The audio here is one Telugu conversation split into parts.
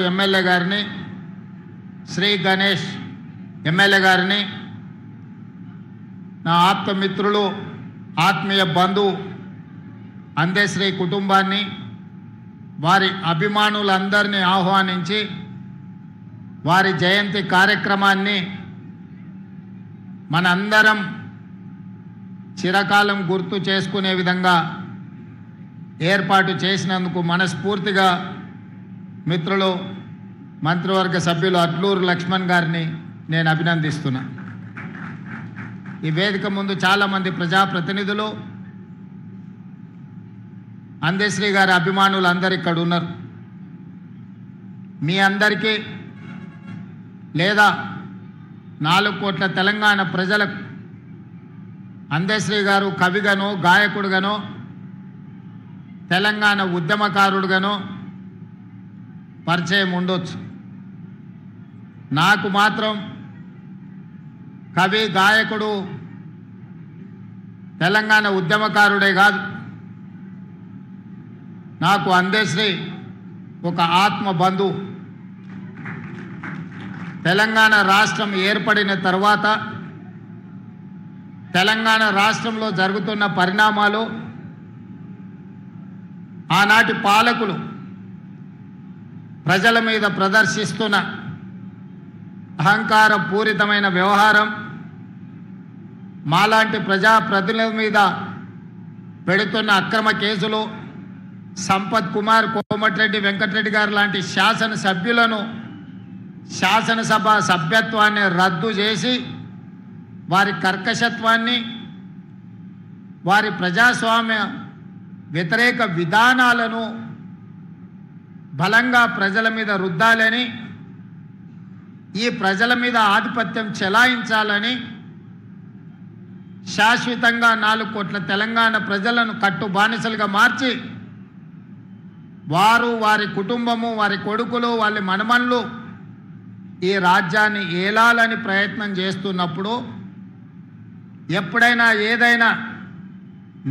ఎమ్మెల్యే గారిని, శ్రీ గణేష్ ఎమ్మెల్యే గారిని, నా ఆప్తమిత్రులు ఆత్మీయ బంధువు అందేశ్రీ కుటుంబాన్ని, వారి అభిమానులందరినీ ఆహ్వానించి వారి జయంతి కార్యక్రమాన్ని మనందరం చిరకాలం గుర్తు చేసుకునే విధంగా ఏర్పాటు చేసినందుకు మనస్ఫూర్తిగా మిత్రులు మంత్రివర్గ సభ్యులు అట్లూరు లక్ష్మణ్ గారిని నేను అభినందిస్తున్నా. ఈ వేదిక ముందు చాలామంది ప్రజాప్రతినిధులు, అందేశ్రీ గారి అభిమానులు అందరు ఇక్కడ ఉన్నారు. మీ అందరికీ లేదా 4 కోట్ల తెలంగాణ ప్రజలకు అందేశ్రీ గారు కవిగానో, గాయకుడుగానో, తెలంగాణ ఉద్యమకారుడుగానో పరిచయం ఉండొచ్చు. నాకు మాత్రం కవి, గాయకుడు, తెలంగాణ ఉద్యమకారుడే కాదు, నాకు అందేశ్రీ ఒక ఆత్మ బంధువు. తెలంగాణ రాష్ట్రం ఏర్పడిన తర్వాత తెలంగాణ రాష్ట్రంలో జరుగుతున్న పరిణామాలు, ఆనాటి పాలకులు ప్రజల మీద ప్రదర్శిస్తున్న అహంకార పూరితమైన వ్యవహారం, మాలాంటి ప్రజాప్రతినిధుల మీద పెడుతున్న అక్రమ కేసులు, సంపత్ కుమార్, కోమటిరెడ్డి వెంకటరెడ్డి గారు లాంటి శాసనసభ్యులను శాసనసభ సభ్యత్వాన్ని రద్దు చేసి వారి కర్కశత్వాన్ని, వారి ప్రజాస్వామ్య వ్యతిరేక విధానాలను బలంగా ప్రజల మీద రుద్దాలని, ఈ ప్రజల మీద ఆధిపత్యం చెలాయించాలని, శాశ్వతంగా 4 కోట్ల తెలంగాణ ప్రజలను కట్టు బానిసలుగా మార్చి వారు, వారి కుటుంబము, వారి కొడుకులు, వాళ్ళ మనమన్లు ఈ రాజ్యాన్ని ఏలాలని ప్రయత్నం చేస్తున్నప్పుడు, ఎప్పుడైనా ఏదైనా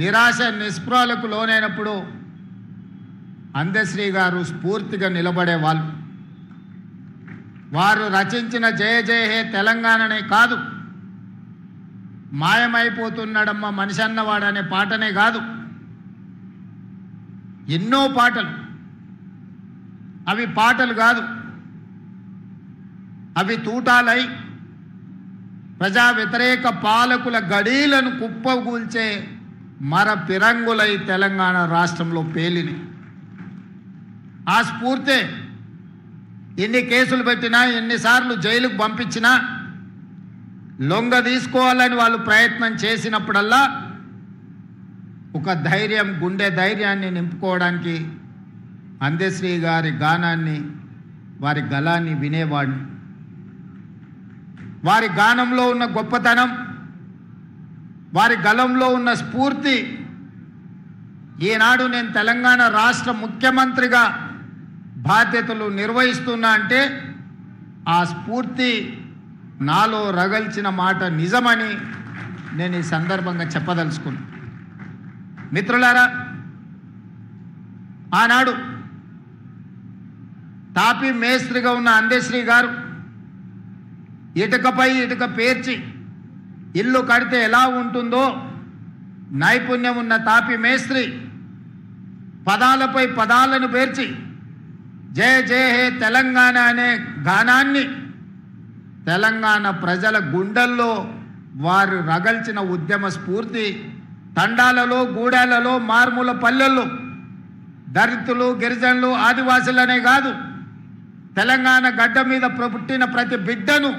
నిరాశ నిస్పృహలకు లోనైనప్పుడు అందేశ్రీ గారు స్ఫూర్తిగా నిలబడేవాళ్ళు. వారు రచించిన జయ జయ హే తెలంగాణనే కాదు, మాయమైపోతున్నాడమ్మ మనిషి అన్నవాడనే పాటనే కాదు, ఎన్నో పాటలు. అవి పాటలు కాదు, అవి తూటాలై ప్రజా వ్యతిరేక పాలకుల గడీలను కుప్పగూల్చే మర పిరంగులై తెలంగాణ రాష్ట్రంలో పేలిని. ఆ స్ఫూర్తే ఎన్ని కేసులు పెట్టినా, ఎన్నిసార్లు జైలుకు పంపించినా, లొంగ తీసుకోవాలని వాళ్ళు ప్రయత్నం చేసినప్పుడల్లా ఒక ధైర్యం, గుండె ధైర్యాన్ని నింపుకోవడానికి అందేశ్రీ గారి గానాన్ని, వారి గళాన్ని వినేవాడిని. వారి గానంలో ఉన్న గొప్పతనం, వారి గళంలో ఉన్న స్ఫూర్తి, ఈనాడు నేను తెలంగాణ రాష్ట్ర ముఖ్యమంత్రిగా బాధ్యతలు నిర్వహిస్తున్నా అంటే ఆ స్ఫూర్తి నాలో రగల్చిన మాట నిజమని నేను ఈ సందర్భంగా చెప్పదలుచుకున్నాను. మిత్రులారా, ఆనాడు తాపీ మేస్త్రిగా ఉన్న అందేశ్రీ గారు ఇటుకపై ఇటుక పేర్చి ఇల్లు కడితే ఎలా ఉంటుందో నైపుణ్యం ఉన్న తాపీ మేస్త్రి పదాలపై పదాలను పేర్చి జయ జయ హే తెలంగాణ అనే గానాన్ని తెలంగాణ ప్రజల గుండెల్లో వారు రగల్చిన ఉద్యమ స్ఫూర్తి తండాలలో, గూడాలలో, మార్మూల పల్లెల్లో దళితులు, గిరిజనులు, ఆదివాసులనే కాదు, తెలంగాణ గడ్డ మీద పుట్టిన ప్రతి బిడ్డను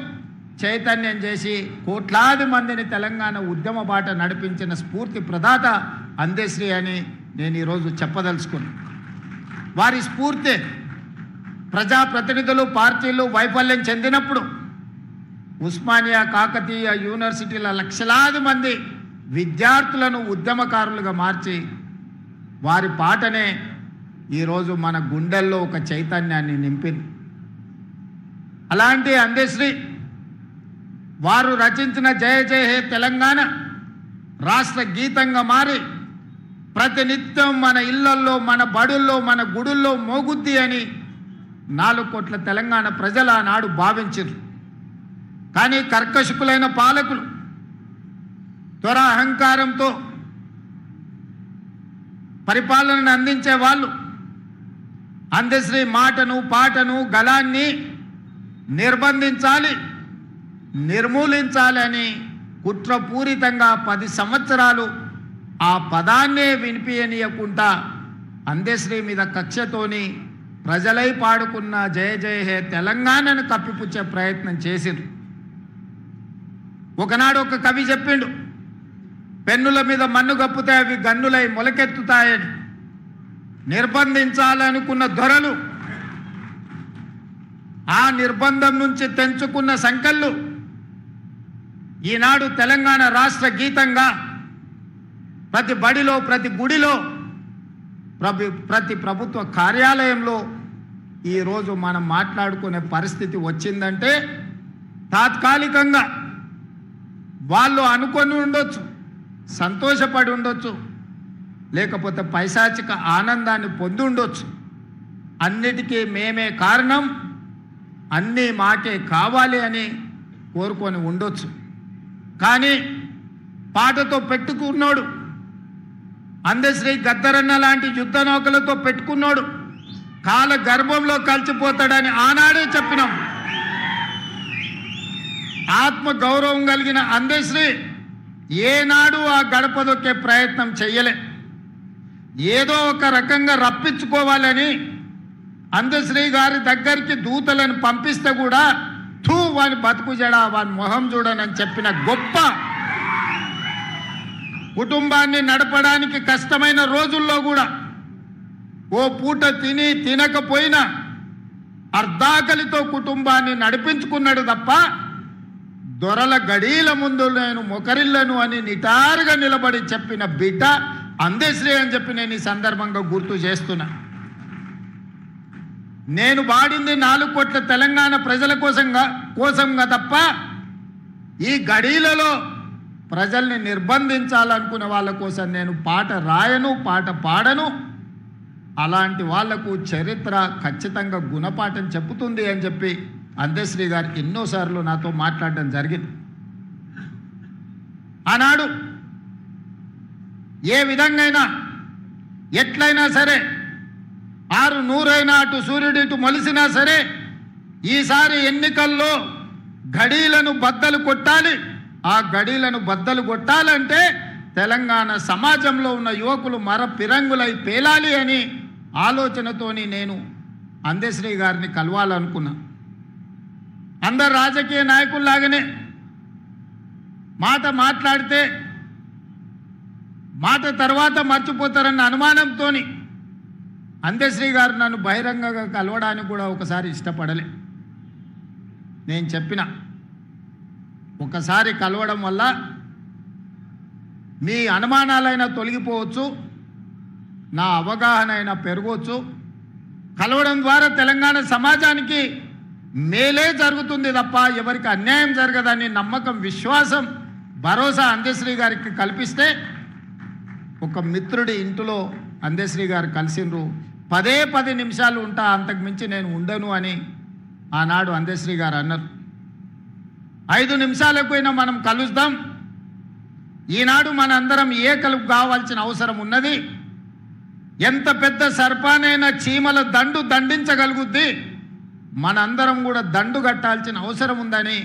చైతన్యం చేసి కోట్లాది మందిని తెలంగాణ ఉద్యమ బాట నడిపించిన స్ఫూర్తి ప్రదాత అందేశ్రీ అని నేను ఈరోజు చెప్పదలుచుకున్నాను. వారి స్ఫూర్తి ప్రజాప్రతినిధులు, పార్టీలు వైఫల్యం చెందినప్పుడు ఉస్మానియా, కాకతీయ యూనివర్సిటీల లక్షలాది మంది విద్యార్థులను ఉద్యమకారులుగా మార్చి వారి పాటనే ఈరోజు మన గుండెల్లో ఒక చైతన్యాన్ని నింపింది. అలాంటి అందేశ్రీ వారు రచించిన జయ జయ హే తెలంగాణ రాష్ట్ర గీతంగా మారి ప్రతినిత్యం మన ఇళ్లల్లో, మన బడుల్లో, మన గుడుల్లో మోగుద్ది అని 4 కోట్ల తెలంగాణ ప్రజలు ఆనాడు భావించారు. కానీ కర్కశకులైన పాలకులు దురహంకారంతో పరిపాలనను అందించే వాళ్ళు అందశ్రీ మాటను పాటను గళాన్ని నిర్బంధించాలి, నిర్మూలించాలి అని కుట్రపూరితంగా 10 సంవత్సరాలు ఆ పదాన్నే వినిపించనీయకుండా అందశ్రీ మీద కక్షతోని ప్రజలై పాడుకున్న జయ జయ హే తెలంగాణను కప్పిపుచ్చే ప్రయత్నం చేసిండ్రు. ఒకనాడు ఒక కవి చెప్పిండు, పెన్నుల మీద మన్ను కప్పితే అవి గన్నులై మొలకెత్తుతాయని. నిర్బంధించాలనుకున్న దొరలు ఆ నిర్బంధం నుంచి తెంచుకున్న సంకళ్ళు ఈనాడు తెలంగాణ రాష్ట్ర గీతంగా ప్రతి బడిలో, ప్రతి గుడిలో, ప్రతి ప్రభుత్వ కార్యాలయంలో ఈరోజు మనం మాట్లాడుకునే పరిస్థితి వచ్చిందంటే తాత్కాలికంగా వాళ్ళు అనుకొని ఉండొచ్చు, సంతోషపడి ఉండొచ్చు, లేకపోతే పైశాచిక ఆనందాన్ని పొంది ఉండొచ్చు. అన్నిటికీ మేమే కారణం, అన్నీ మాకే కావాలి అని కోరుకొని ఉండొచ్చు. కానీ పాటతో పెట్టుకున్నాడు, అందశ్రీ గద్దరన్న లాంటి యుద్ధ నౌకలతో పెట్టుకున్నాడు, కాల గర్భంలో కలిసిపోతాడని ఆనాడే చెప్పినాం. ఆత్మ గౌరవం కలిగిన అందశ్రీ ఏనాడు ఆ గడప దొక్కే ప్రయత్నం చెయ్యలే. ఏదో ఒక రకంగా రప్పించుకోవాలని అందశ్రీ గారి దగ్గరికి దూతలను పంపిస్తే కూడా థూ వాని బతుకు జడ, వాని మొహం చూడనని చెప్పిన గొప్ప, కుటుంబాన్ని నడపడానికి కష్టమైన రోజుల్లో కూడా ఓ పూట తిని తినకపోయినా అర్ధాకలితో కుటుంబాన్ని నడిపించుకున్నాడు తప్ప దొరల గడీల ముందు నేను మొకరిల్లను అని నిటారుగా నిలబడి చెప్పిన బిడ్డ అందశ్రీ అని చెప్పి నేను ఈ సందర్భంగా గుర్తు చేస్తున్నా. నేను వాడింది 4 కోట్ల తెలంగాణ ప్రజల కోసంగా తప్ప ఈ గడీలలో ప్రజల్ని నిర్బంధించాలనుకునే వాళ్ళ కోసం నేను పాట రాయను, పాట పాడను. అలాంటి వాళ్లకు చరిత్ర ఖచ్చితంగా గుణపాఠం చెప్పుతుంది అని చెప్పి అందశ్రీ గారు ఎన్నోసార్లు నాతో మాట్లాడడం జరిగింది. ఆనాడు ఏ విధంగా ఎట్లయినా సరే 600 అటు సూర్యుడు ఇటు మొలిసినా సరే ఈసారి ఎన్నికల్లో గడీలను బద్దలు కొట్టాలి. ఆ గడీలను బద్దలు కొట్టాలంటే తెలంగాణ సమాజంలో ఉన్న యువకులు పిరంగులై పేలాలి అని ఆలోచనతోని నేను అందశ్రీ గారిని కలవాలనుకున్నా. అందరు రాజకీయ నాయకుల్లాగానే మాట మాట్లాడితే మాట తర్వాత మర్చిపోతారన్న అనుమానంతో అందశ్రీ గారు నన్ను బహిరంగంగా కలవడానికి కూడా ఒకసారి ఇష్టపడలే. నేను చెప్పిన ఒకసారి కలవడం వల్ల మీ అనుమానాలైనా తొలగిపోవచ్చు, నా అవగాహన అయినా పెరగవచ్చు. కలవడం ద్వారా తెలంగాణ సమాజానికి మేలే జరుగుతుంది తప్ప ఎవరికి అన్యాయం జరగదని నమ్మకం, విశ్వాసం, భరోసా అందశ్రీ గారికి కల్పిస్తే ఒక మిత్రుడి ఇంటిలో అందశ్రీ గారు కలిసిండ్రు. 10 నిమిషాలు ఉంటా, అంతకు మించి నేను ఉండను అని ఆనాడు అందశ్రీ గారు అన్నారు. 5 నిమిషాలకైనా మనం కలుద్దాం. ఈనాడు మనందరం ఏకలు కావాల్సిన అవసరం ఉన్నది. ఎంత పెద్ద సర్పానైనా చీమల దండు దండించగలుగుద్ది, మనందరం కూడా దండు కట్టాల్సిన అవసరం ఉందని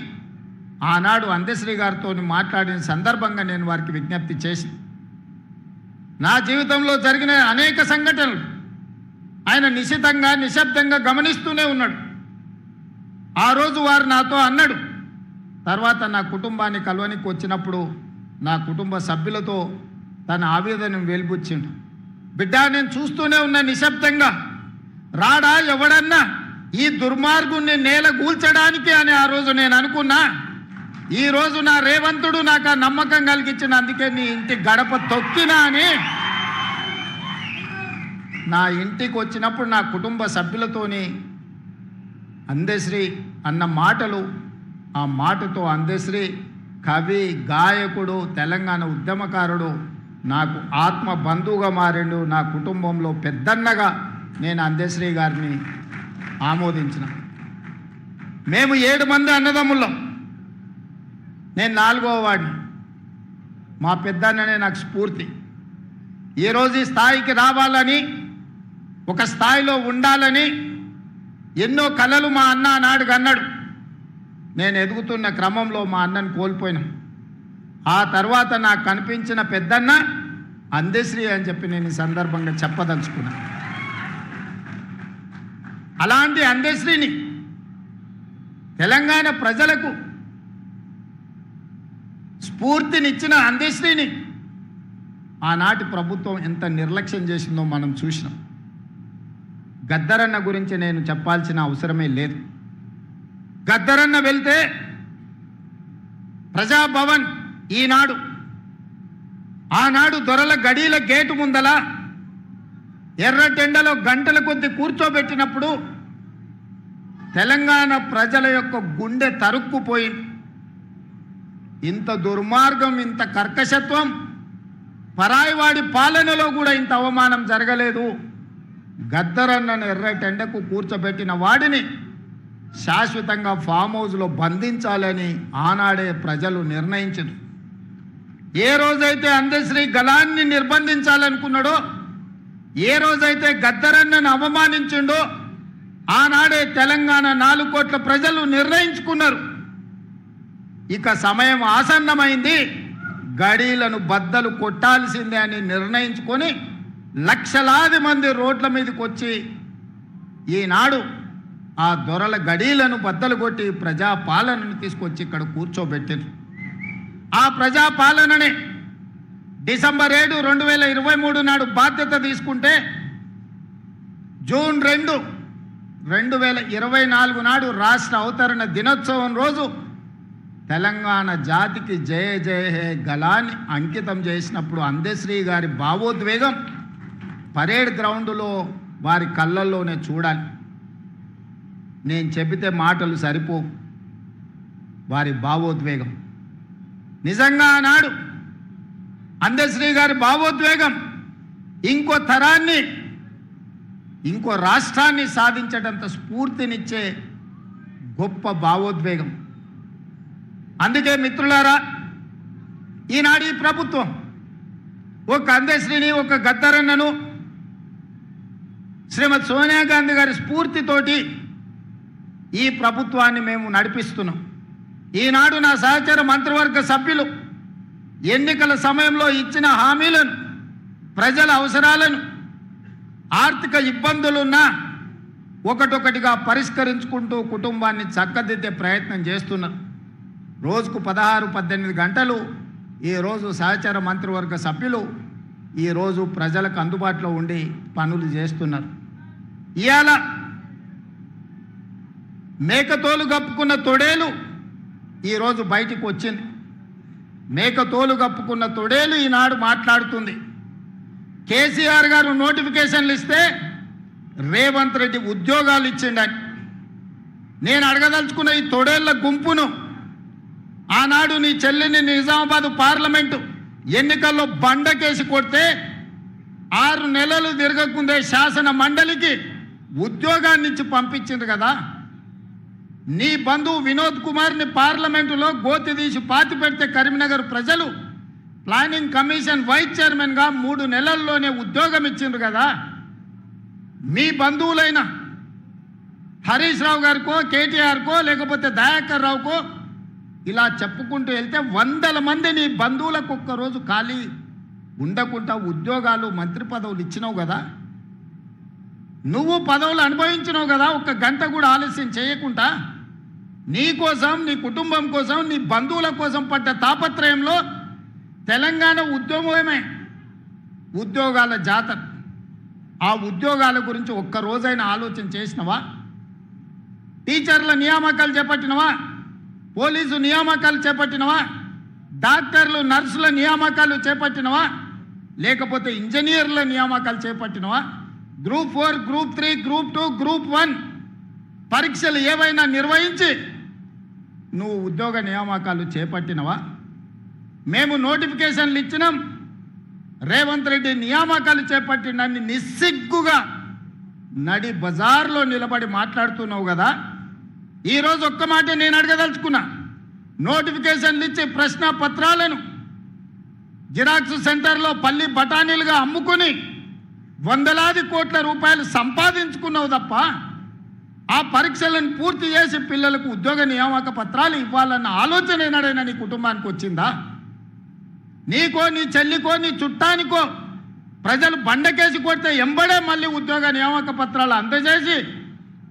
ఆనాడు అందశ్రీ గారితో మాట్లాడిన సందర్భంగా నేను వారికి విజ్ఞప్తి చేసి, నా జీవితంలో జరిగిన అనేక సంఘటనలు ఆయన నిశితంగా నిశ్శబ్దంగా గమనిస్తూనే ఉన్నాడు. ఆ రోజు వారు నాతో అన్నాడు. తర్వాత నా కుటుంబాన్ని కలవనికి వచ్చినప్పుడు నా కుటుంబ సభ్యులతో తన ఆవేదనను వెలిబుచ్చిండు. బిడ్డ, నేను చూస్తూనే ఉన్నా నిశ్శబ్దంగా, రాడా ఎవడన్నా ఈ దుర్మార్గుణ్ణి నేల కూల్చడానికి అని ఆ రోజు నేను అనుకున్నా. ఈరోజు నా రేవంతుడు నాకు ఆ నమ్మకం కలిగించిన, అందుకే నీ ఇంటి గడప తొక్కినా అని నా ఇంటికి వచ్చినప్పుడు నా కుటుంబ సభ్యులతోని అందశ్రీ అన్న మాటలు, ఆ మాటతో అందశ్రీ కవి, గాయకుడు, తెలంగాణ ఉద్యమకారుడు, నాకు ఆత్మ బంధువుగా మారిండు. నా కుటుంబంలో పెద్దన్నగా నేను అందశ్రీ గారిని ఆమోదించిన. మేము 7 మంది అన్నదమ్ముళ్ళం, నేను 4వ వాడిని. మా పెద్దన్ననే నాకు స్ఫూర్తి. ఈరోజు ఈ స్థాయికి రావాలని, ఒక స్థాయిలో ఉండాలని ఎన్నో కలలు మా అన్న నాడు అన్నాడు. నేను ఎదుగుతున్న క్రమంలో మా అన్నను కోల్పోయినా. ఆ తర్వాత నాకు కనిపించిన పెద్దన్న అందశ్రీ అని చెప్పి నేను ఈ సందర్భంగా చెప్పదలుచుకున్నా. అలాంటి అందశ్రీని, తెలంగాణ ప్రజలకు స్ఫూర్తినిచ్చిన అందశ్రీని ఆనాటి ప్రభుత్వం ఎంత నిర్లక్ష్యం చేసిందో మనం చూసినాం. గద్దరన్న గురించి నేను చెప్పాల్సిన అవసరమే లేదు. గద్దరన్న వెళ్తే ప్రజాభవన్ ఈనాడు, ఆనాడు దొరల గడీల గేటు ముందల ఎర్రటెండలో గంటల కొద్ది కూర్చోబెట్టినప్పుడు తెలంగాణ ప్రజల యొక్క గుండె తరుక్కుపోయింది. ఇంత దుర్మార్గం, ఇంత కర్కశత్వం, పరాయివాడి పాలనలో కూడా ఇంత అవమానం జరగలేదు. గద్దరన్నను ఎర్రటెండకు కూర్చోబెట్టిన వాడిని శాశ్వతంగా ఫామ్ హౌస్లో బంధించాలని ఆనాడే ప్రజలు నిర్ణయించారు. ఏ రోజైతే అందశ్రీ గలాన్ని నిర్బంధించాలనుకున్నాడో, ఏ రోజైతే గద్దరన్నను అవమానించిండో, ఆనాడే తెలంగాణ 4 కోట్ల ప్రజలు నిర్ణయించుకున్నారు. ఇక సమయం ఆసన్నమైంది, గడీలను బద్దలు కొట్టాల్సిందే అని నిర్ణయించుకొని లక్షలాది మంది రోడ్ల మీదకి వచ్చి ఈనాడు ఆ దొరల గడీలను బద్దలు కొట్టి ప్రజాపాలనను తీసుకొచ్చి ఇక్కడ కూర్చోబెట్టారు. ఆ ప్రజాపాలననే డిసెంబర్ 7, 2023 నాడు బాధ్యత తీసుకుంటే జూన్ 2, 2024 నాడు రాష్ట్ర అవతరణ దినోత్సవం రోజు తెలంగాణ జాతికి జయ జయ హే గలాన్ని అంకితం చేసినప్పుడు అందశ్రీ గారి భావోద్వేగం పరేడ్ గ్రౌండ్లో వారి కళ్ళల్లోనే చూడాలి. నేను చెబితే మాటలు సరిపోవు. వారి భావోద్వేగం నిజంగా ఆనాడు అందశ్రీ గారి భావోద్వేగం ఇంకో తరాన్ని, ఇంకో రాష్ట్రాన్ని సాధించేటంత స్ఫూర్తినిచ్చే గొప్ప భావోద్వేగం. అందుకే మిత్రులారా, ఈనాడు ఈ ప్రభుత్వం ఒక అందశ్రీని, ఒక గద్దరన్నను శ్రీమతి సోనియా గాంధీ గారి స్ఫూర్తితోటి ఈ ప్రభుత్వాన్ని మేము నడిపిస్తున్నాం. ఈనాడు నా సహచర మంత్రివర్గ సభ్యులు ఎన్నికల సమయంలో ఇచ్చిన హామీలను, ప్రజల అవసరాలను, ఆర్థిక ఇబ్బందులున్నా ఒకటొకటిగా పరిష్కరించుకుంటూ కుటుంబాన్ని చక్కదిద్దే ప్రయత్నం చేస్తున్నారు. రోజుకు 16-18 గంటలు ఈరోజు సహచర మంత్రివర్గ సభ్యులు ఈరోజు ప్రజలకు అందుబాటులో ఉండి పనులు చేస్తున్నారు. ఇవాళ మేకతోలు కప్పుకున్న తొడేలు ఈరోజు బయటికి వచ్చింది. మేకతోలు కప్పుకున్న తొడేలు ఈనాడు మాట్లాడుతుంది. కేసీఆర్ గారు నోటిఫికేషన్లు ఇస్తే రేవంత్ రెడ్డి ఉద్యోగాలు ఇచ్చిండని. నేను అడగదలుచుకున్న ఈ తొడేళ్ల గుంపును, ఆనాడు నీ చెల్లిని నిజామాబాద్ పార్లమెంటు ఎన్నికల్లో బండకేసి కొడితే 6 నెలలు తిరగకుందే శాసన మండలికి ఉద్యోగాన్ని ఇచ్చి పంపించింది కదా. నీ బంధువు వినోద్ కుమార్ని పార్లమెంటులో గోతి తీసి పాతి పెడితే కరీంనగర్ ప్రజలు ప్లానింగ్ కమిషన్ వైస్ చైర్మన్గా 3 నెలల్లోనే ఉద్యోగం ఇచ్చిండ్రు కదా. మీ బంధువులైన హరీష్ రావు గారికో, కేటీఆర్కో, లేకపోతే దయాకర్ రావుకో ఇలా చెప్పుకుంటూ వెళ్తే 100 మంది నీ బంధువులకు ఒక్కరోజు ఖాళీ ఉండకుండా ఉద్యోగాలు, మంత్రి పదవులు ఇచ్చినావు కదా. నువ్వు పదవులు అనుభవించినావు కదా. 1 గంట కూడా ఆలస్యం చేయకుండా నీ కోసం, నీ కుటుంబం కోసం, నీ బంధువుల కోసం పడ్డ తాపత్రయంలో తెలంగాణ ఉద్యమమే ఉద్యోగాల జాతర. ఆ ఉద్యోగాల గురించి ఒక్కరోజైనా ఆలోచన చేసినవా? టీచర్ల నియామకాలు చేపట్టినవా? పోలీసు నియామకాలు చేపట్టినవా? డాక్టర్లు, నర్సుల నియామకాలు చేపట్టినవా? లేకపోతే ఇంజనీర్ల నియామకాలు చేపట్టినవా? గ్రూప్ 4, గ్రూప్ 3, గ్రూప్ 2, గ్రూప్ 1 పరీక్షలు ఏవైనా నిర్వహించి నువ్వు ఉద్యోగ నియామకాలు చేపట్టినవా? మేము నోటిఫికేషన్లు ఇచ్చినాం, రేవంత్ రెడ్డి నియామకాలు చేపట్టినన్ని నిస్సిగ్గుగా నడి బజార్లో నిలబడి మాట్లాడుతున్నావు కదా, ఈరోజు ఒక్క మాట నేను అడగదలుచుకున్నా. నోటిఫికేషన్లు ఇచ్చి ప్రశ్న పత్రాలను జిరాక్స్ సెంటర్లో పల్లి బఠానీలుగా అమ్ముకుని వందలాది కోట్ల రూపాయలు సంపాదించుకున్నావు తప్ప ఆ పరీక్షలను పూర్తి చేసి పిల్లలకు ఉద్యోగ నియామక పత్రాలు ఇవ్వాలన్న ఆలోచన ఏనాడైనా నీ కుటుంబానికి వచ్చిందా? నీకో, నీ చెల్లికో, నీ చుట్టానికో ప్రజలు బండకేసి కొడితే ఎంబడే మళ్ళీ ఉద్యోగ నియామక పత్రాలు అందజేసి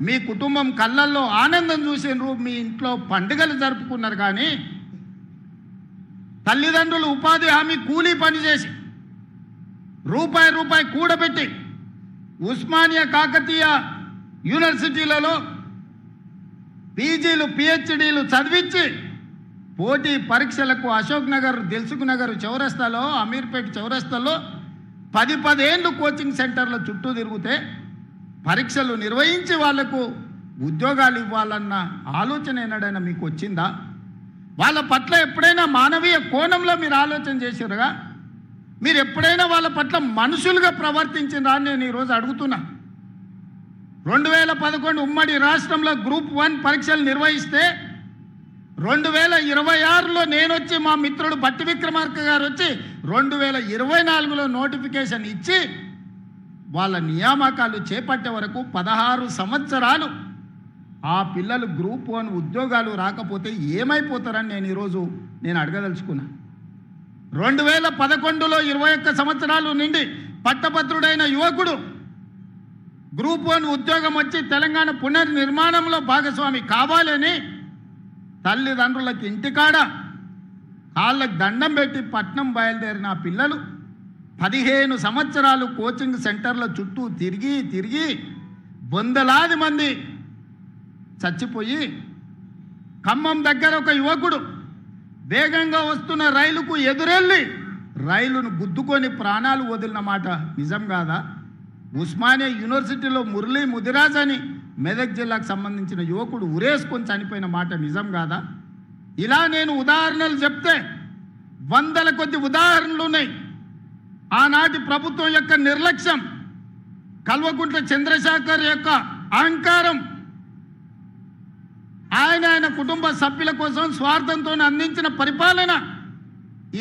మీ కుటుంబం కళ్ళల్లో ఆనందం చూసినారు, మీ ఇంట్లో పండుగలు జరుపుకున్నారు. కానీ తల్లిదండ్రులు ఉపాధి హామీ కూలీ పనిచేసి రూపాయి కూడబెట్టి ఉస్మానియా కాకతీయ యూనివర్సిటీలలో పీజీలు పిహెచ్డీలు చదివించి పోటీ పరీక్షలకు అశోక్ నగర్, దిల్సుఖ్ నగర్ చౌరస్తాలో, అమీర్పేట్ చౌరస్తాలో 10 ఏళ్ళు కోచింగ్ సెంటర్ల చుట్టూ తిరిగితే పరీక్షలు నిర్వహించి వాళ్లకు ఉద్యోగాలు ఇవ్వాలన్న ఆలోచన ఏనాడైనా మీకు వచ్చిందా? వాళ్ళ పట్ల ఎప్పుడైనా మానవీయ కోణంలో మీరు ఆలోచన చేశారుగా? మీరు ఎప్పుడైనా వాళ్ళ పట్ల మనుషులుగా ప్రవర్తించినరా అని నేను ఈరోజు అడుగుతున్నా. 2011 ఉమ్మడి రాష్ట్రంలో గ్రూప్ 1 పరీక్షలు నిర్వహిస్తే 2026లో నేను వచ్చి, మా మిత్రుడు బట్టి విక్రమార్క గారు వచ్చి 2024లో నోటిఫికేషన్ ఇచ్చి వాళ్ళ నియామకాలు చేపట్టే వరకు 16 సంవత్సరాలు ఆ పిల్లలు గ్రూప్ 1 ఉద్యోగాలు రాకపోతే ఏమైపోతారని నేను ఈరోజు అడగదలుచుకున్నా. 2011లో 21 సంవత్సరాలు నిండి పట్టభద్రుడైన యువకుడు గ్రూప్ 1 ఉద్యోగం వచ్చి తెలంగాణ పునర్నిర్మాణంలో భాగస్వామి కావాలని తల్లిదండ్రులకి ఇంటికాడ కాళ్ళకి దండం పెట్టి పట్నం బయలుదేరిన ఆ పిల్లలు 15 సంవత్సరాలు కోచింగ్ సెంటర్ల చుట్టూ తిరిగి వందలాది మంది చచ్చిపోయి, ఖమ్మం దగ్గర ఒక యువకుడు వేగంగా వస్తున్న రైలుకు ఎదురెళ్ళి రైలును గుద్దుకొని ప్రాణాలు వదిలిన మాట నిజం కాదా? ఉస్మానియా యూనివర్సిటీలో మురళీ ముదిరాజ్ అని మెదక్ జిల్లాకు సంబంధించిన యువకుడు ఉరేసుకొని చనిపోయిన మాట నిజం కాదా? ఇలా నేను ఉదాహరణలు చెప్తే వందల కొద్ది ఉదాహరణలు ఉన్నాయి. ఆనాటి ప్రభుత్వం యొక్క నిర్లక్ష్యం, కల్వకుంట్ల చంద్రశేఖర్ యొక్క అహంకారం, ఆయన కుటుంబ సభ్యుల కోసం స్వార్థంతో అందించిన పరిపాలన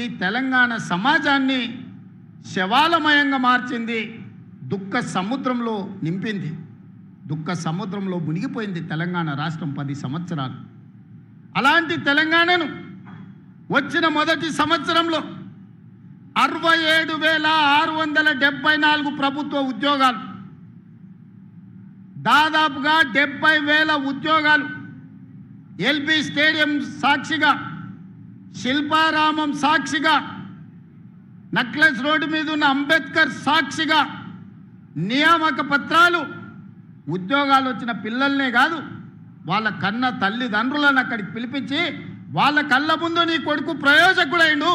ఈ తెలంగాణ సమాజాన్ని శవాలమయంగా మార్చింది, దుఃఖ సముద్రంలో నింపింది, దుఃఖ సముద్రంలో మునిగిపోయింది తెలంగాణ రాష్ట్రం 10 సంవత్సరాలు. అలాంటి తెలంగాణను వచ్చిన మొదటి సంవత్సరంలో 67,674 ప్రభుత్వ ఉద్యోగాలు, దాదాపుగా 70,000 ఉద్యోగాలు ఎల్బీ స్టేడియం సాక్షిగా, శిల్పారామం సాక్షిగా, నక్లెస్ రోడ్డు మీద ఉన్న అంబేద్కర్ సాక్షిగా నియామక పత్రాలు, ఉద్యోగాలు వచ్చిన పిల్లల్నే కాదు వాళ్ళ కన్న తల్లిదండ్రులను అక్కడికి పిలిపించి వాళ్ళ కళ్ళ ముందు నీ కొడుకు ప్రయోజకుడైండు,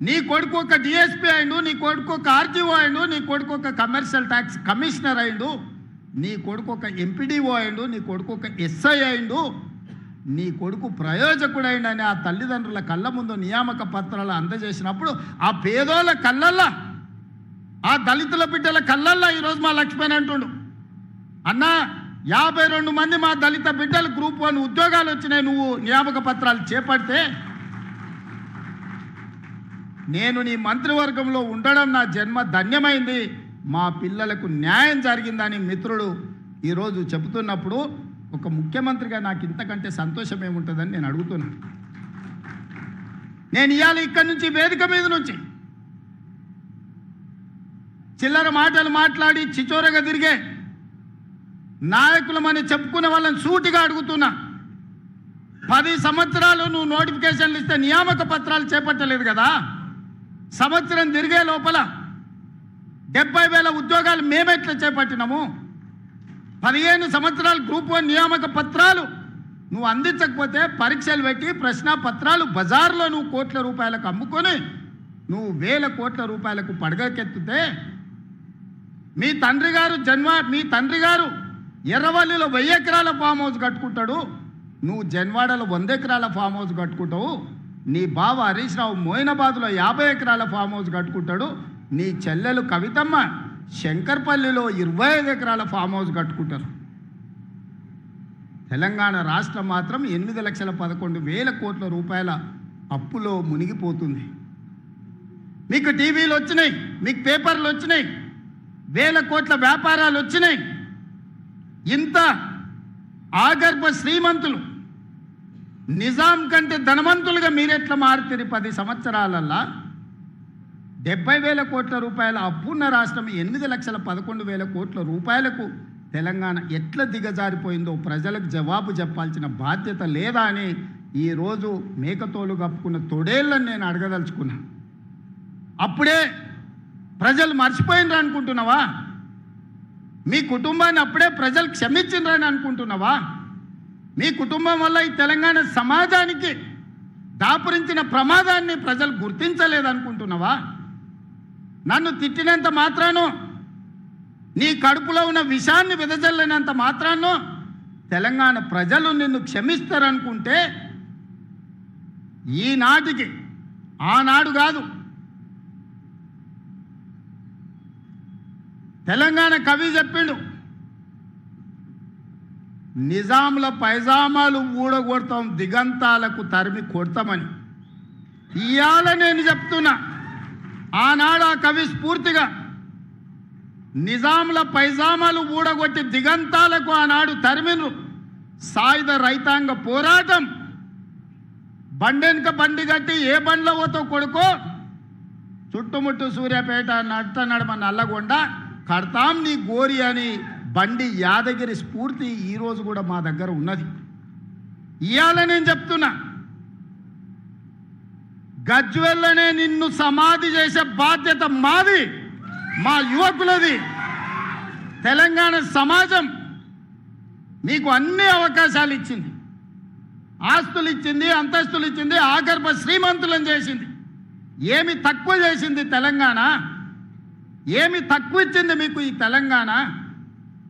నీ కొడుకు ఒక డిఎస్పీ అయిండు, నీ కొడుకు ఒక ఆర్టీఓ అయిండు, నీ కొడుకు ఒక కమర్షియల్ ట్యాక్స్ కమిషనర్ అయిండు, నీ కొడుకు ఒక ఎంపీడీఓ అయిండు, నీ కొడుకు ఒక ఎస్ఐ అయిండు, నీ కొడుకు ప్రయోజకుడైండని ఆ తల్లిదండ్రుల కళ్ళ ముందు నియామక పత్రాలు అందజేసినప్పుడు ఆ పేదోళ్ళ కళ్ళల్లా, ఆ దళితుల బిడ్డల కళ్ళల్లా ఈరోజు మా లక్ష్మణ్ అంటుండు, అన్నా 52 మంది మా దళిత బిడ్డలు గ్రూప్ 1 ఉద్యోగాలు వచ్చినాయి, నువ్వు నియామక పత్రాలు చేపడితే నేను నీ మంత్రివర్గంలో ఉండడం నా జన్మ ధన్యమైంది, మా పిల్లలకు న్యాయం జరిగిందని మిత్రుడు ఈరోజు చెబుతున్నప్పుడు ఒక ముఖ్యమంత్రిగా నాకు ఇంతకంటే సంతోషం ఏముంటుందని నేను అడుగుతున్నాను. నేను ఇవాళ ఇక్కడి నుంచి వేదిక మీద నుంచి చిల్లర మాటలు మాట్లాడి చిచోరగా తిరిగే నాయకులమని చెప్పుకునే వాళ్ళని సూటిగా అడుగుతున్నా. 10 సంవత్సరాలు నువ్వు నోటిఫికేషన్లు ఇస్తే నియామక పత్రాలు చేపట్టలేదు కదా, సంవత్సరం తిరిగే లోపల 70,000 ఉద్యోగాలు మేమెట్లా చేపట్టినాము? 15 సంవత్సరాలు గ్రూప్ 1 నియామక పత్రాలు నువ్వు అందించకపోతే పరీక్షలు పెట్టి ప్రశ్న పత్రాలు బజార్లో నువ్వు కోట్ల రూపాయలకు అమ్ముకొని నువ్వు వేల కోట్ల రూపాయలకు పడగకెత్తితే మీ తండ్రి గారు ఎర్రవల్లిలో 1000 ఎకరాల ఫామ్ హౌస్ కట్టుకుంటాడు, నువ్వు జన్వాడలో 100 ఎకరాల ఫామ్ హౌస్ కట్టుకుంటావు, నీ బావ హరీష్ రావు మోయినాబాద్లో 50 ఎకరాల ఫామ్ హౌస్ కట్టుకుంటాడు, నీ చెల్లెలు కవితమ్మ శంకర్పల్లిలో 25 ఎకరాల ఫామ్ హౌస్ కట్టుకుంటారు. తెలంగాణ రాష్ట్రం మాత్రం 8,11,000 కోట్ల రూపాయల అప్పులో మునిగిపోతుంది. మీకు టీవీలు వచ్చినాయి, మీకు పేపర్లు వచ్చినాయి, 1000 కోట్ల వ్యాపారాలు వచ్చినాయి. ఇంత ఆగర్భ శ్రీమంతులు, నిజాం కంటే ధనవంతులుగా మీరెట్లా మారుతారు? 10 సంవత్సరాలల్లా 70,000 కోట్ల రూపాయల అప్పున్న రాష్ట్రం 8,11,000 కోట్ల రూపాయలకు తెలంగాణ ఎట్లా దిగజారిపోయిందో ప్రజలకు జవాబు చెప్పాల్సిన బాధ్యత లేదా అని ఈరోజు మేకతోలు కప్పుకున్న తొడేళ్ళని నేను అడగదలుచుకున్నా. అప్పుడే ప్రజలు మర్చిపోయినరు అనుకుంటున్నావా? మీ కుటుంబాన్ని అప్పుడే ప్రజలు క్షమించిండ్రని అనుకుంటున్నావా? మీ కుటుంబం వల్ల ఈ తెలంగాణ సమాజానికి దాపురించిన ప్రమాదాన్ని ప్రజలు గుర్తించలేదనుకుంటున్నావా? నన్ను తిట్టినంత మాత్రానో, నీ కడుపులో ఉన్న విషాన్ని వెదజల్లినంత మాత్రానో తెలంగాణ ప్రజలు నిన్ను క్షమిస్తారనుకుంటే ఈనాటికి, ఆనాడు కాదు, తెలంగాణ కవి చెప్పిండు, నిజాముల పైజామాలు ఊడగొడతాం, దిగంతాలకు తరిమి కొడతామని. ఇవాళ నేను చెప్తున్నా, ఆనాడు ఆ కవి స్ఫూర్తిగా నిజాముల పైజామాలు ఊడగొట్టి దిగంతాలకు ఆనాడు తరిమిను. సాయుధ రైతాంగ పోరాటం బండెనక బండి కట్టి ఏ బండ్లో పోతో కొడుకో, చుట్టుముట్టు సూర్యాపేట నట్ట నడమ నల్లగొండ కడతాం నీ గోరి అని బండి యాదగిరి స్ఫూర్తి ఈరోజు కూడా మా దగ్గర ఉన్నది. ఇవాళ నేను చెప్తున్నా, గజ్వెల్లనే నిన్ను సమాధి చేసే బాధ్యత మాది, మా యువకులది. తెలంగాణ సమాజం మీకు అన్ని అవకాశాలు ఇచ్చింది, ఆస్తులు ఇచ్చింది, అంతస్తులు ఇచ్చింది, ఆగర్భ శ్రీమంతులను చేసింది. ఏమి తక్కువ చేసింది తెలంగాణ? ఏమి తక్కువ ఇచ్చింది మీకు ఈ తెలంగాణ?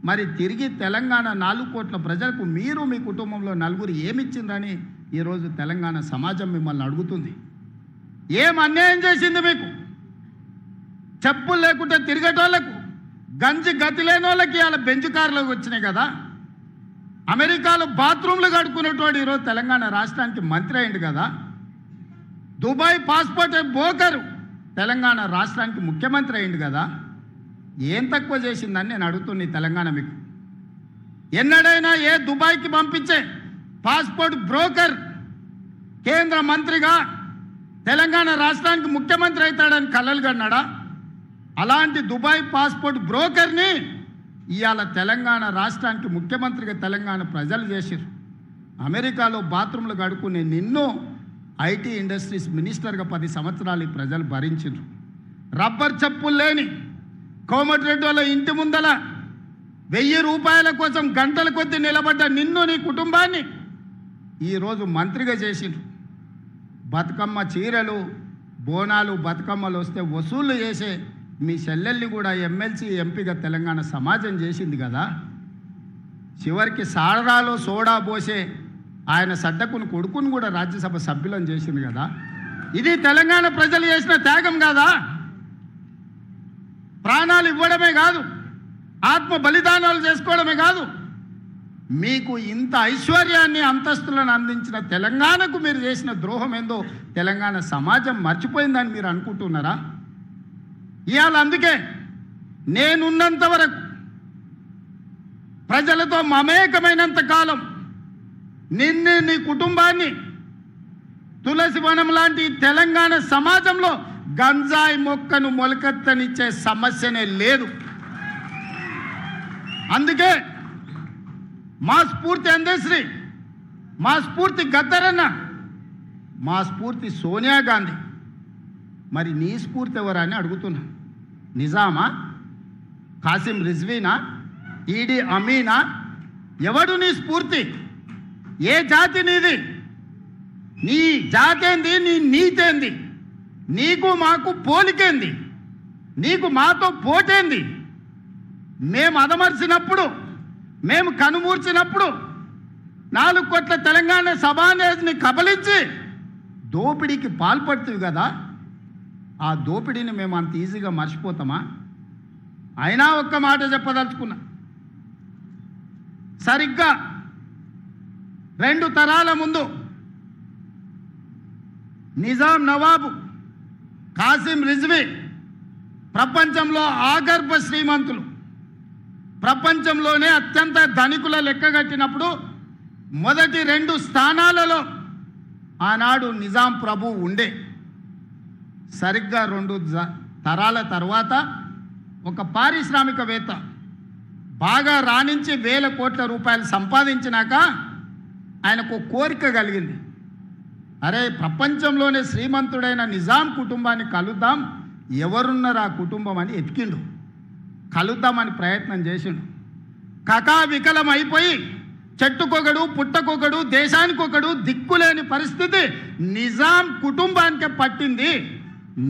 మరి తిరిగి తెలంగాణ 4 కోట్ల ప్రజలకు మీరు మీ కుటుంబంలో నలుగురు ఏమిచ్చిందని ఈరోజు తెలంగాణ సమాజం మిమ్మల్ని అడుగుతుంది. ఏం అన్యాయం చేసింది మీకు? చెప్పులు లేకుంటే తిరిగేటోళ్లకు, గంజి గతి లేని వాళ్ళకి ఇలా బెంచ్ కార్లకు వచ్చినాయి కదా. అమెరికాలో బాత్రూమ్లు కడుక్కునేటోడు ఈరోజు తెలంగాణ రాష్ట్రానికి మంత్రి అయింది కదా. దుబాయ్ పాస్పోర్ట్ బోకరు తెలంగాణ రాష్ట్రానికి ముఖ్యమంత్రి అయింది కదా. ఏం తక్కువ చేసిందని నేను అడుగుతున్నా తెలంగాణ మీకు. ఎన్నడైనా ఏ దుబాయ్కి పంపించే పాస్పోర్ట్ బ్రోకర్ కేంద్ర మంత్రిగా తెలంగాణ రాష్ట్రానికి ముఖ్యమంత్రి అవుతాడని కలలు కన్నాడా? అలాంటి దుబాయ్ పాస్పోర్ట్ బ్రోకర్ని ఇవాళ తెలంగాణ రాష్ట్రానికి ముఖ్యమంత్రిగా తెలంగాణ ప్రజలు చేశారు. అమెరికాలో బాత్రూంలు కడుక్కునే నిన్ను ఐటీ ఇండస్ట్రీస్ మినిస్టర్గా 10 సంవత్సరాలు ఈ ప్రజలు భరించారు. రబ్బర్ చెప్పులు లేని కోమటిరెడ్డి వాళ్ళ ఇంటి ముందల 1000 రూపాయల కోసం గంటల కొద్దీ నిలబడ్డ నిన్ను, నీ కుటుంబాన్ని ఈరోజు మంత్రిగా చేసిండ్రు. బతుకమ్మ చీరలు, బోనాలు, బతుకమ్మలు వస్తే వసూళ్ళు చేసే మీ చెల్లెల్ని కూడా ఎమ్మెల్సీ, ఎంపీగా తెలంగాణ సమాజం చేసింది కదా. చివరికి సాడరాలో సోడా పోసే ఆయన సడ్డకుని కొడుకుని కూడా రాజ్యసభ సభ్యులను చేసింది కదా. ఇది తెలంగాణ ప్రజలు చేసిన త్యాగం కాదా? ప్రాణాలు ఇవ్వడమే కాదు, ఆత్మ బలిదానాలు చేసుకోవడమే కాదు, మీకు ఇంత ఐశ్వర్యాన్ని, అంతస్తులను అందించిన తెలంగాణకు మీరు చేసిన ద్రోహం ఏందో తెలంగాణ సమాజం మర్చిపోయిందని మీరు అనుకుంటున్నారా? ఇవాళ అందుకే నేనున్నంత వరకు, ప్రజలతో మమేకమైనంత కాలం నిన్ను, నీ కుటుంబాన్ని తులసి వనం లాంటి తెలంగాణ సమాజంలో గంజాయి మొక్కను మొలకెత్తనిచ్చే సమస్యనే లేదు. అందుకే మా స్ఫూర్తి అందశ్రీ, మా స్ఫూర్తి గద్దరన్న, మా స్ఫూర్తి సోనియా గాంధీ. మరి నీ స్ఫూర్తి ఎవరని అడుగుతున్నా? నిజామా? కాసిం రిజ్వీనా? ఈడీ అమీనా? ఎవడు నీ స్ఫూర్తి? ఏ జాతి నీది? నీ జాతేంది? నీ నీతేంది? నీకు మాకు పోలికేంది? నీకు మాతో పోటేంది? మేము అదమర్చినప్పుడు, మేము కనుమూర్చినప్పుడు 4 కోట్ల తెలంగాణ సభానేజ్ని కబలించి దోపిడీకి పాల్పడుతుంది కదా. ఆ దోపిడీని మేము అంత ఈజీగా మర్చిపోతామా? అయినా ఒక్క మాట చెప్పదలుచుకున్నా. సరిగ్గా 2 తరాల ముందు నిజాం నవాబు కాసిం రిజ్వీ ప్రపంచంలో ఆగర్భ శ్రీమంతులు, ప్రపంచంలోనే అత్యంత ధనికుల లెక్కగట్టినప్పుడు మొదటి 2 స్థానాలలో ఆనాడు నిజాం ప్రభు ఉండే. సరిగ్గా 2 తరాల తర్వాత ఒక పారిశ్రామికవేత్త బాగా రాణించి 1000 కోట్ల రూపాయలు సంపాదించినాక ఆయనకు కోరిక కలిగింది. అరే, ప్రపంచంలోనే శ్రీమంతుడైన నిజాం కుటుంబాన్ని కలుద్దాం, ఎవరున్నారు ఆ కుటుంబం అని ఎతికిండు. కలుద్దామని ప్రయత్నం చేసిండు. కకావికలం అయిపోయి చెట్టుకొకడు పుట్టకొకడు దేశానికొకడు దిక్కులేని పరిస్థితి నిజాం కుటుంబానికి పట్టింది.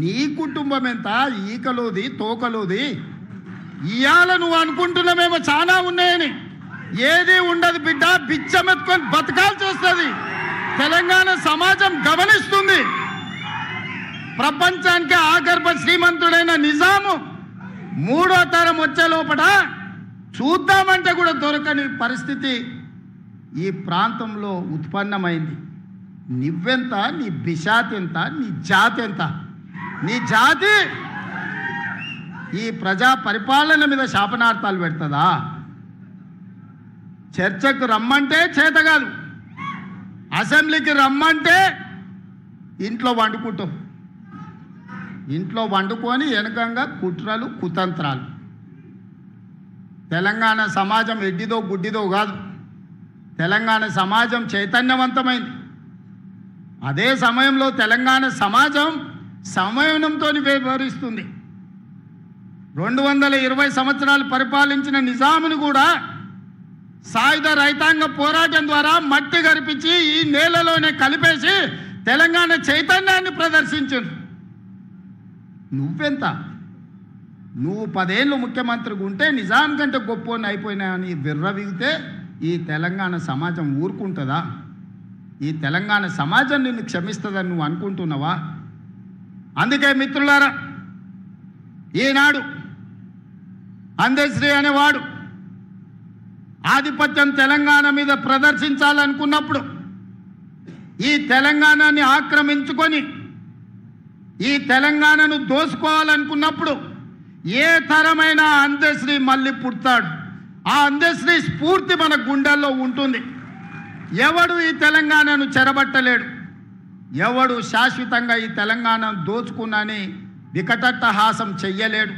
నీ కుటుంబం ఎంత, ఈకలోది తోకలోది. ఇవాళ నువ్వు అనుకుంటున్నామేమో చాలా ఉన్నాయని, ఏది ఉండదు బిడ్డ. బిచ్చమెత్తుకొని బతకాల్సి వస్తుంది. తెలంగాణ సమాజం గమనిస్తుంది. ప్రపంచానికి ఆగర్భ శ్రీమంతుడైన నిజాము 3వ తరం వచ్చే లోపల చూద్దామంటే కూడా దొరకని పరిస్థితి ఈ ప్రాంతంలో ఉత్పన్నమైంది. నువ్వెంత, నీ బిషాతి ఎంత, నీ జాతి ఎంత? నీ జాతి ఈ ప్రజా పరిపాలన మీద శాపనార్థాలు పెడుతుందా? చర్చకు రమ్మంటే చేత కాదు, అసెంబ్లీకి రమ్మంటే ఇంట్లో వండుకుంటాం. ఇంట్లో వండుకొని వెనకంగా కుట్రలు కుతంత్రాలు. తెలంగాణ సమాజం ఎడ్డిదో గుడ్డిదో కాదు. తెలంగాణ సమాజం చైతన్యవంతమైంది. అదే సమయంలో తెలంగాణ సమాజం సంయమనంతో వ్యవహరిస్తుంది. 220 సంవత్సరాలు పరిపాలించిన నిజామును కూడా సాయుధ రైతాంగ పోరాటం ద్వారా మట్టి గరిపించి ఈ నేలలోనే కలిపేసి తెలంగాణ చైతన్యాన్ని ప్రదర్శించింది. నువ్వెంత? నువ్వు 10 ఏళ్ళు ముఖ్యమంత్రిగా ఉంటే నిజాం కంటే గొప్పని అయిపోయినాయని విర్రవిగితే ఈ తెలంగాణ సమాజం ఊరుకుంటుందా? ఈ తెలంగాణ సమాజం నిన్ను క్షమిస్తుందని నువ్వు అనుకుంటున్నావా? అందుకే మిత్రులారా, ఈనాడు అందశ్రీ అనేవాడు ఆధిపత్యం తెలంగాణ మీద ప్రదర్శించాలనుకున్నప్పుడు, ఈ తెలంగాణని ఆక్రమించుకొని ఈ తెలంగాణను దోసుకోవాలనుకున్నప్పుడు ఏ తరమైన అందశ్రీ మళ్ళీ పుడతాడు. ఆ అందశ్రీ స్ఫూర్తి మన గుండెల్లో ఉంటుంది. ఎవడు ఈ తెలంగాణను చెరబట్టలేడు. ఎవడు శాశ్వతంగా ఈ తెలంగాణను దోచుకున్నని వికటట్టహాసం చెయ్యలేడు.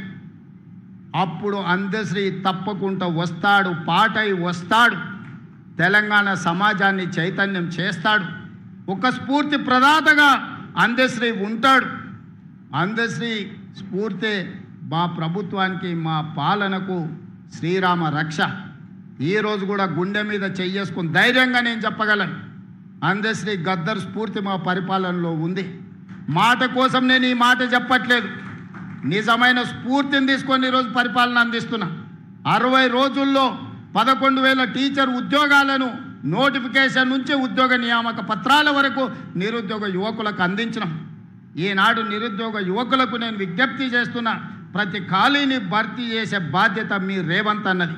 అప్పుడు అందశ్రీ తప్పకుండా వస్తాడు, పాటై వస్తాడు, తెలంగాణ సమాజాన్ని చైతన్యం చేస్తాడు. ఒక స్ఫూర్తి ప్రదాతగా అందశ్రీ ఉంటాడు. అందశ్రీ స్ఫూర్తి మా ప్రభుత్వానికి, మా పాలనకు శ్రీరామ రక్ష. ఈరోజు కూడా గుండె మీద చెయ్యేసుకుని ధైర్యంగా నేను చెప్పగలను, అందశ్రీ గద్దర్ స్ఫూర్తి మా పరిపాలనలో ఉంది. మాట కోసం నేను ఈ మాట చెప్పట్లేదు, నిజమైన స్ఫూర్తిని తీసుకొని ఈరోజు పరిపాలన అందిస్తున్నా. 60 రోజుల్లో 11,000 టీచర్ ఉద్యోగాలను నోటిఫికేషన్ నుంచి ఉద్యోగ నియామక పత్రాల వరకు నిరుద్యోగ యువకులకు అందించినాం. ఈనాడు నిరుద్యోగ యువకులకు నేను విజ్ఞప్తి చేస్తున్నా, ప్రతి ఖాళీని భర్తీ చేసే బాధ్యత మీ రేవంత్ అన్నది.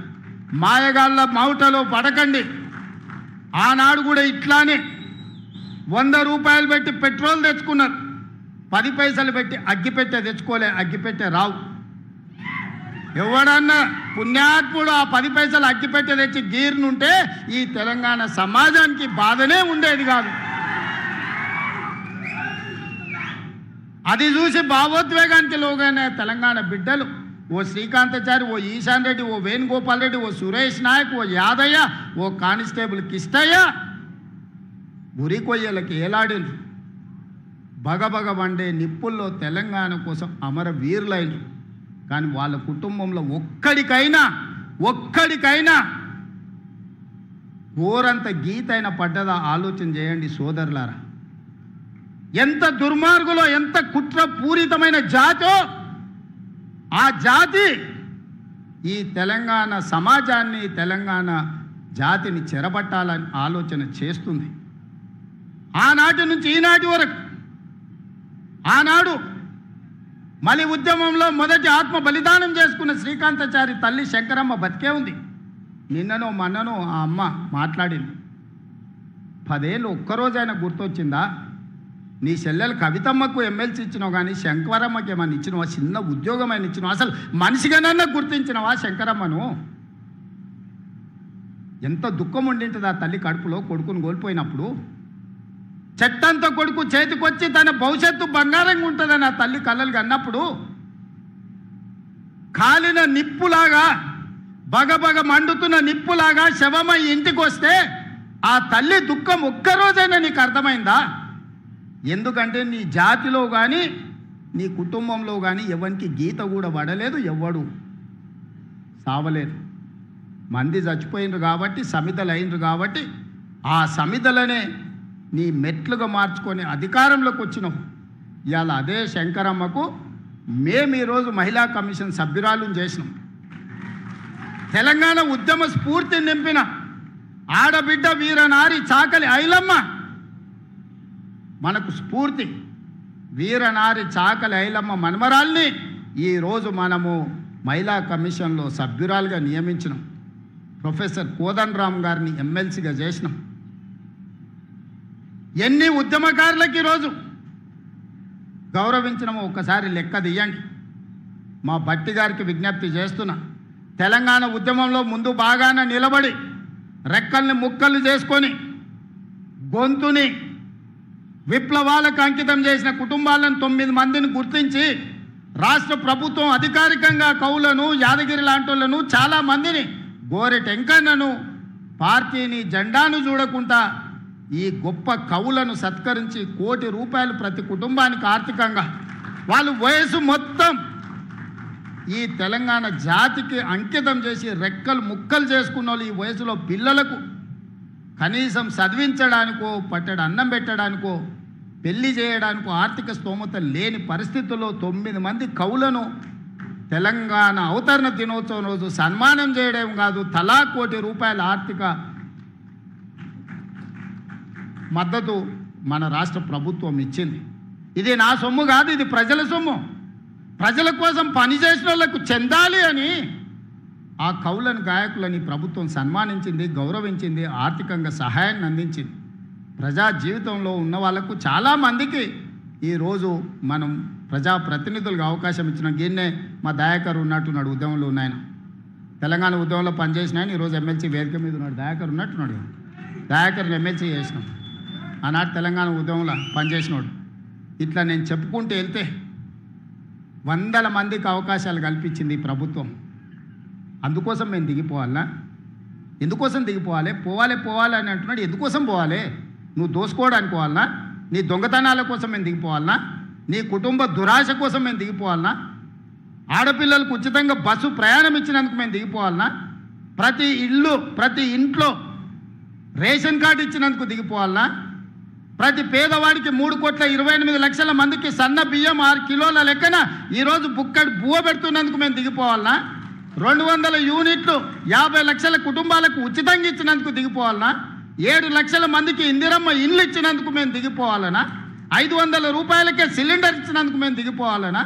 మాయగాళ్ళ మౌటలో పడకండి. ఆనాడు కూడా ఇట్లానే 100 రూపాయలు పెట్టి పెట్రోల్ తెచ్చుకున్నారు, 10 పైసలు పెట్టి అగ్గిపెట్టె తెచ్చుకోలే, అగ్గిపెట్టె రావు. ఎవడన్నా పుణ్యాత్ముడు ఆ 10 పైసలు అగ్గిపెట్టె తెచ్చి గీర్నుంటే ఈ తెలంగాణ సమాజానికి బాధనే ఉండేది కాదు. అది చూసి భావోద్వేగానికి లోగైన తెలంగాణ బిడ్డలు, ఓ శ్రీకాంతాచారి, ఓ ఈశాన్ రెడ్డి, ఓ వేణుగోపాల్ రెడ్డి, ఓ సురేష్ నాయక్, ఓ యాదయ్య, ఓ కానిస్టేబుల్ కిష్టయ్య ఉరి కొయ్యలకి ఏలాడినరు. బగబగ వండే నిప్పుల్లో తెలంగాణ కోసం అమరవీరులైనరు. కానీ వాళ్ళ కుటుంబంలో ఒక్కడికైనా ఘోరంత గీతైన పడ్డదా ఆలోచన చేయండి సోదరులారా. ఎంత దుర్మార్గులో, ఎంత కుట్రపూరితమైన జాతో ఆ జాతి ఈ తెలంగాణ సమాజాన్ని, తెలంగాణ జాతిని చెరబట్టాలని ఆలోచన చేస్తుంది. ఆనాటి నుంచి ఈనాటి వరకు ఆనాడు మలి ఉద్యమంలో మొదటి ఆత్మ బలిదానం చేసుకున్న శ్రీకాంతాచారి తల్లి శంకరమ్మ బతికే ఉంది. నిన్ననో మొన్ననో ఆ అమ్మ మాట్లాడింది. 10 ఏళ్ళు ఒక్కరోజైనా గుర్తొచ్చిందా? నీ చెల్లెలు కవితమ్మకు ఎమ్మెల్సీ ఇచ్చినావు కానీ శంకరమ్మకి ఏమన్నా ఇచ్చినావా? చిన్న ఉద్యోగమైన ఇచ్చినావా? అసలు మనిషిగానన్నా గుర్తించినవా శంకరమ్మను? ఎంత దుఃఖం ఉండింటుంది ఆ తల్లి కడుపులో కొడుకును కోల్పోయినప్పుడు. చెట్టంత కొడుకు చేతికొచ్చి తన భవిష్యత్తు బంగారంగా ఉంటుందని ఆ తల్లి కళ్ళలు కన్నప్పుడు కాలిన నిప్పులాగా బగబగ మండుతున్న నిప్పులాగా శవమై ఇంటికి వస్తే ఆ తల్లి దుఃఖం ఒక్కరోజైనా నీకు అర్థమైందా? ఎందుకంటే నీ జాతిలో కానీ నీ కుటుంబంలో కానీ ఎవరికి గీత కూడా పడలేదు, ఎవ్వడు సావలేదు. మంది చచ్చిపోయినరు కాబట్టి సమితలు అయినరు కాబట్టి ఆ సమితలనే నీ మెట్లుగా మార్చుకొని అధికారంలోకి వచ్చినావు. ఇవాళ అదే శంకరమ్మకు మేము ఈరోజు మహిళా కమిషన్ సభ్యురాలను చేసినాం. తెలంగాణ ఉద్యమ స్ఫూర్తి నింపిన ఆడబిడ్డ వీరనారి చాకలి ఐలమ్మ మనకు స్ఫూర్తి. వీరనారి చాకలి ఐలమ్మ మనమరాల్ని ఈరోజు మనము మహిళా కమిషన్లో సభ్యురాలుగా నియమించినాం. ప్రొఫెసర్ కోదండరామ్ గారిని ఎమ్మెల్సీగా చేసినాం. ఎన్ని ఉద్యమకారులకు ఈరోజు గౌరవించినామో ఒక్కసారి లెక్క తీయండి. మా భట్టి గారికి విజ్ఞప్తి చేస్తున్నా, తెలంగాణ ఉద్యమంలో ముందు బాగానే నిలబడి రెక్కల్ని ముక్కలు చేసుకొని గొంతుని విప్లవాలకు అంకితం చేసిన కుటుంబాలను 9 మందిని గుర్తించి రాష్ట్ర ప్రభుత్వం అధికారికంగా కవులను, యాదగిరి లాంటోళ్లను, చాలామందిని, గోరెటెంకన్నను, పార్టీని జెండాను చూడకుండా ఈ గొప్ప కవులను సత్కరించి ₹1 కోటి ప్రతి కుటుంబానికి ఆర్థికంగా వాళ్ళు వయసు మొత్తం ఈ తెలంగాణ జాతికి అంకితం చేసి రెక్కలు ముక్కలు చేసుకున్న వాళ్ళు ఈ వయసులో పిల్లలకు కనీసం చదివించడానికో, పట్టెడు అన్నం పెట్టడానికో, పెళ్లి చేయడానికో ఆర్థిక స్తోమత లేని పరిస్థితుల్లో 9 మంది కవులను తెలంగాణ అవతరణ దినోత్సవం రోజు సన్మానం చేయడం కాదు, తలా ₹1 కోటి ఆర్థిక మద్దతు మన రాష్ట్ర ప్రభుత్వం ఇచ్చింది. ఇది నా సొమ్ము కాదు, ఇది ప్రజల సొమ్ము. ప్రజల కోసం పనిచేసిన వాళ్ళకు చెందాలి అని ఆ కవులను, గాయకులని ప్రభుత్వం సన్మానించింది, గౌరవించింది, ఆర్థికంగా సహాయాన్ని అందించింది. ప్రజా జీవితంలో ఉన్న వాళ్ళకు చాలామందికి ఈరోజు మనం ప్రజాప్రతినిధులుగా అవకాశం ఇచ్చిన గిన్నే మా దయాకర్ ఉన్నట్టున్నాడు ఉద్యమంలో ఉన్నాయన. తెలంగాణ ఉద్యమంలో పనిచేసిన ఆయన ఈరోజు ఎమ్మెల్సీ వేదిక మీద ఉన్నాడు. దయాకర్ ఉన్నట్టున్నాడు. దయాకర్ని ఎమ్మెల్సీ చేసినాం. ఆనాడు తెలంగాణ ఉద్యమంలో పనిచేసినాడు. ఇట్లా నేను చెప్పుకుంటూ వెళ్తే 100 మందికి అవకాశాలు కల్పించింది ఈ ప్రభుత్వం. అందుకోసం మేము దిగిపోవాలనా? ఎందుకోసం దిగిపోవాలి? పోవాలి అని అంటున్నాడు. ఎందుకోసం పోవాలి? నువ్వు దోసుకోవడానికి పోవాలనా? నీ దొంగతనాల కోసం మేము దిగిపోవాలనా? నీ కుటుంబ దురాశ కోసం మేము దిగిపోవాలనా? ఆడపిల్లలకు ఉచితంగా బస్సు ప్రయాణం ఇచ్చినందుకు మేము దిగిపోవాలనా? ప్రతి ఇంట్లో రేషన్ కార్డు ఇచ్చినందుకు దిగిపోవాలనా? ప్రతి పేదవాడికి 3,28,00,000 మందికి సన్న బియ్యం 6 కిలోల లెక్కన ఈరోజు బుక్కడి బువ్వ పెడుతున్నందుకు మేము దిగిపోవాలనా? 200 యూనిట్లు 50 లక్షల కుటుంబాలకు ఉచితంగా ఇచ్చినందుకు దిగిపోవాలనా? 7 లక్షల మందికి ఇందిరమ్మ ఇల్లు ఇచ్చినందుకు మేము దిగిపోవాలనా? 500 రూపాయలకే సిలిండర్ ఇచ్చినందుకు మేము దిగిపోవాలనా?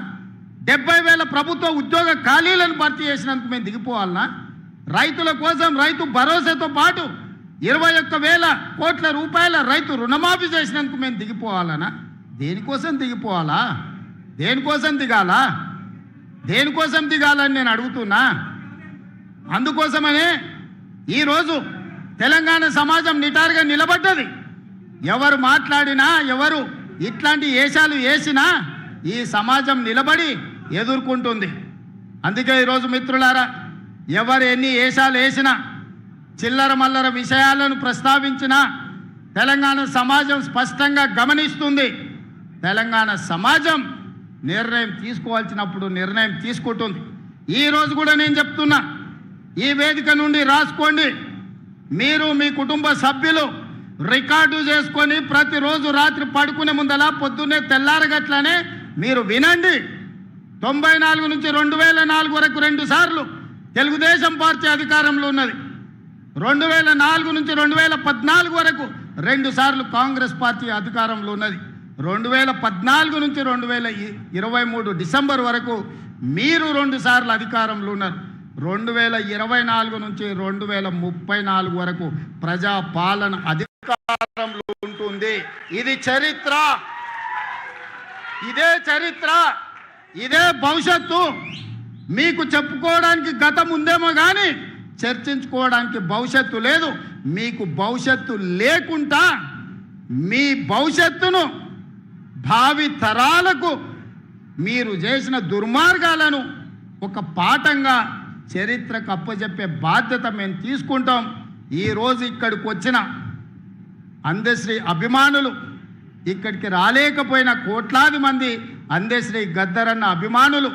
70,000 ప్రభుత్వ ఉద్యోగ ఖాళీలను భర్తీ చేసినందుకు మేము దిగిపోవాలనా? రైతుల కోసం రైతు భరోసాతో పాటు 21,000 కోట్ల రూపాయల రైతు రుణమాఫీ చేసినందుకు మేము దిగిపోవాలనా? దేనికోసం దిగిపోవాలా? దేనికోసం దిగాలా? దేనికోసం దిగాలని నేను అడుగుతున్నా. అందుకోసమనే ఈరోజు తెలంగాణ సమాజం నిటారుగా నిలబడ్డది. ఎవరు మాట్లాడినా, ఎవరు ఇట్లాంటి ఏషాలు వేసినా ఈ సమాజం నిలబడి ఎదుర్కొంటుంది. అందుకే ఈరోజు మిత్రులారా, ఎవరు ఎన్ని ఏషాలు వేసినా, చిల్లర మల్లర విషయాలను ప్రస్తావించినా తెలంగాణ సమాజం స్పష్టంగా గమనిస్తుంది. తెలంగాణ సమాజం నిర్ణయం తీసుకోవాల్సినప్పుడు నిర్ణయం తీసుకుంటుంది. ఈరోజు కూడా నేను చెప్తున్నా, ఈ వేదిక నుండి రాసుకోండి. మీరు మీ కుటుంబ సభ్యులు రికార్డు చేసుకొని ప్రతిరోజు రాత్రి పడుకునే ముందలా పొద్దున్నే తెల్లారగట్లనే మీరు వినండి. 94 నుంచి 2004 వరకు 2 సార్లు తెలుగుదేశం పార్టీ అధికారంలో ఉన్నది. 2004 నుంచి 2014 వరకు 2 సార్లు కాంగ్రెస్ పార్టీ అధికారంలో ఉన్నది. 2014 నుంచి 2023 డిసెంబర్ వరకు మీరు 2 సార్లు అధికారంలో ఉన్నారు. 2024 నుంచి 2034 వరకు ప్రజా పాలన అధికారంలో ఉంటుంది. ఇది చరిత్ర, ఇదే చరిత్ర, ఇదే భవిష్యత్తు. మీకు చెప్పుకోవడానికి గతం ఉందేమో కానీ చర్చించుకోవడానికి భవిష్యత్తు లేదు. మీకు భవిష్యత్తు లేకుండా మీ భవిష్యత్తును భావి తరాలకు మీరు చేసిన దుర్మార్గాలను ఒక పాఠంగా చరిత్రకు అప్పచెప్పే బాధ్యత మేము తీసుకుంటాం. ఈరోజు ఇక్కడికి వచ్చిన అందశ్రీ అభిమానులు, ఇక్కడికి రాలేకపోయిన కోట్లాది మంది అందశ్రీ గద్దరన్న అభిమానులు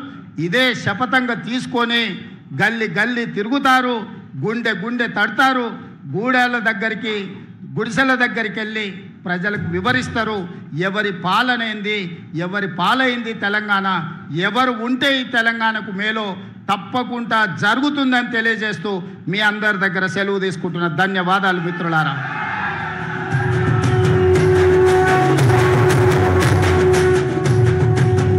ఇదే శపథంగా తీసుకొని గల్లీ గల్లీ తిరుగుతారు, గుండె గుండె తడతారు, గూడెల దగ్గరికి గుడిసెల దగ్గరికి వెళ్ళి ప్రజలకు వివరిస్తారు ఎవరి పాలనేంది, ఎవరి పాలైంది తెలంగాణ, ఎవరు ఉంటే ఈ తెలంగాణకు మేలో తప్పకుండా జరుగుతుందని తెలియజేస్తూ మీ అందరి దగ్గర సెలవు తీసుకుంటున్న ధన్యవాదాలు మిత్రులారా.